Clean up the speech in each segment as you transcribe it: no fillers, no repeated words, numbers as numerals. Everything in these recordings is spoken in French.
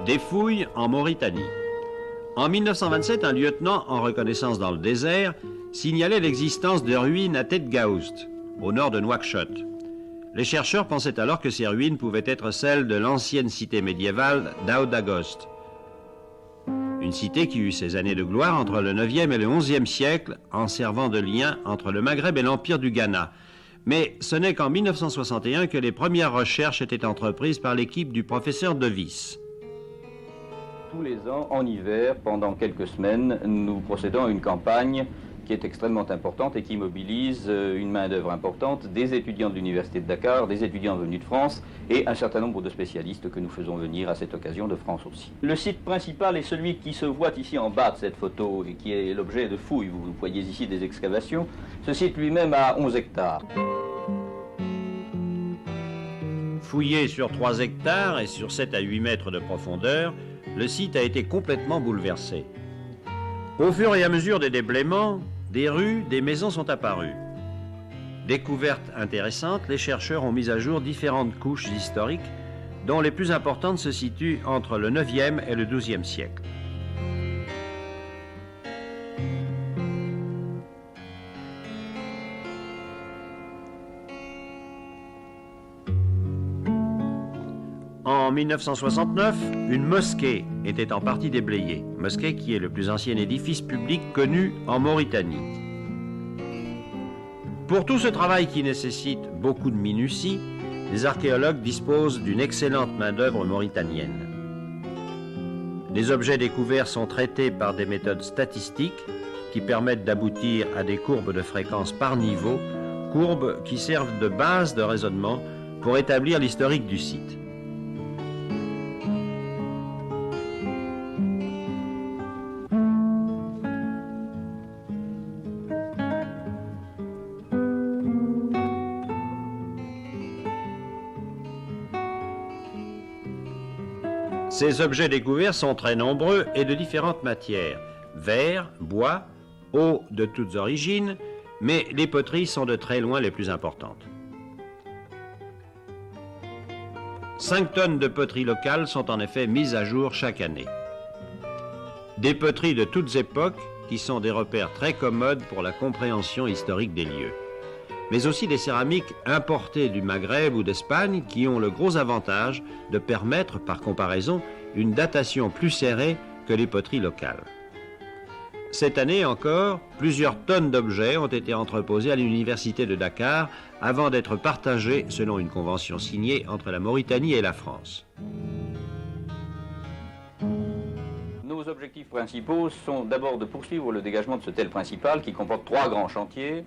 Des fouilles en Mauritanie. En 1927, un lieutenant en reconnaissance dans le désert signalait l'existence de ruines à Tête Gaoust, au nord de Nouakchott. Les chercheurs pensaient alors que ces ruines pouvaient être celles de l'ancienne cité médiévale d'Aodagost. Une cité qui eut ses années de gloire entre le 9e et le 11e siècle, en servant de lien entre le Maghreb et l'Empire du Ghana. Mais ce n'est qu'en 1961 que les premières recherches étaient entreprises par l'équipe du professeur De Vis. Tous les ans, en hiver, pendant quelques semaines, nous procédons à une campagne qui est extrêmement importante et qui mobilise une main-d'œuvre importante, des étudiants de l'Université de Dakar, des étudiants venus de France et un certain nombre de spécialistes que nous faisons venir à cette occasion de France aussi. Le site principal est celui qui se voit ici en bas de cette photo et qui est l'objet de fouilles. Vous voyez ici des excavations. Ce site lui-même a 11 hectares. Fouillé sur 3 hectares et sur 7 à 8 mètres de profondeur, le site a été complètement bouleversé. Au fur et à mesure des déblaiements, des rues, des maisons sont apparues. Découverte intéressante, les chercheurs ont mis à jour différentes couches historiques, dont les plus importantes se situent entre le 9e et le 12e siècle. En 1969, une mosquée était en partie déblayée, mosquée qui est le plus ancien édifice public connu en Mauritanie. Pour tout ce travail qui nécessite beaucoup de minutie, les archéologues disposent d'une excellente main-d'œuvre mauritanienne. Les objets découverts sont traités par des méthodes statistiques qui permettent d'aboutir à des courbes de fréquence par niveau, courbes qui servent de base de raisonnement pour établir l'historique du site. Ces objets découverts sont très nombreux et de différentes matières. Verre, bois, eau de toutes origines, mais les poteries sont de très loin les plus importantes. 5 tonnes de poteries locales sont en effet mises à jour chaque année. Des poteries de toutes époques qui sont des repères très commodes pour la compréhension historique des lieux. Mais aussi des céramiques importées du Maghreb ou d'Espagne qui ont le gros avantage de permettre, par comparaison, une datation plus serrée que les poteries locales. Cette année encore, plusieurs tonnes d'objets ont été entreposés à l'Université de Dakar avant d'être partagés selon une convention signée entre la Mauritanie et la France. Nos objectifs principaux sont d'abord de poursuivre le dégagement de ce tel principal qui comporte 3 grands chantiers.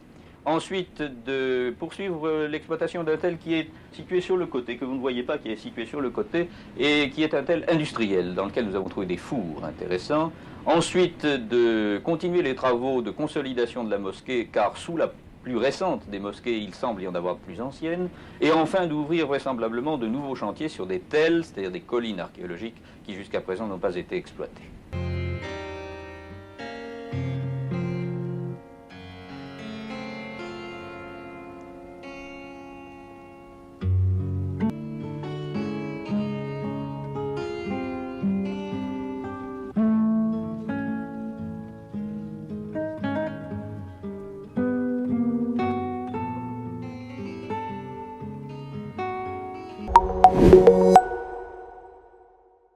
Ensuite, de poursuivre l'exploitation d'un tel qui est situé sur le côté, que vous ne voyez pas, qui est situé sur le côté, et qui est un tel industriel, dans lequel nous avons trouvé des fours intéressants. Ensuite, de continuer les travaux de consolidation de la mosquée, car sous la plus récente des mosquées, il semble y en avoir de plus anciennes. Et enfin, d'ouvrir vraisemblablement de nouveaux chantiers sur des tels, c'est-à-dire des collines archéologiques, qui jusqu'à présent n'ont pas été exploitées.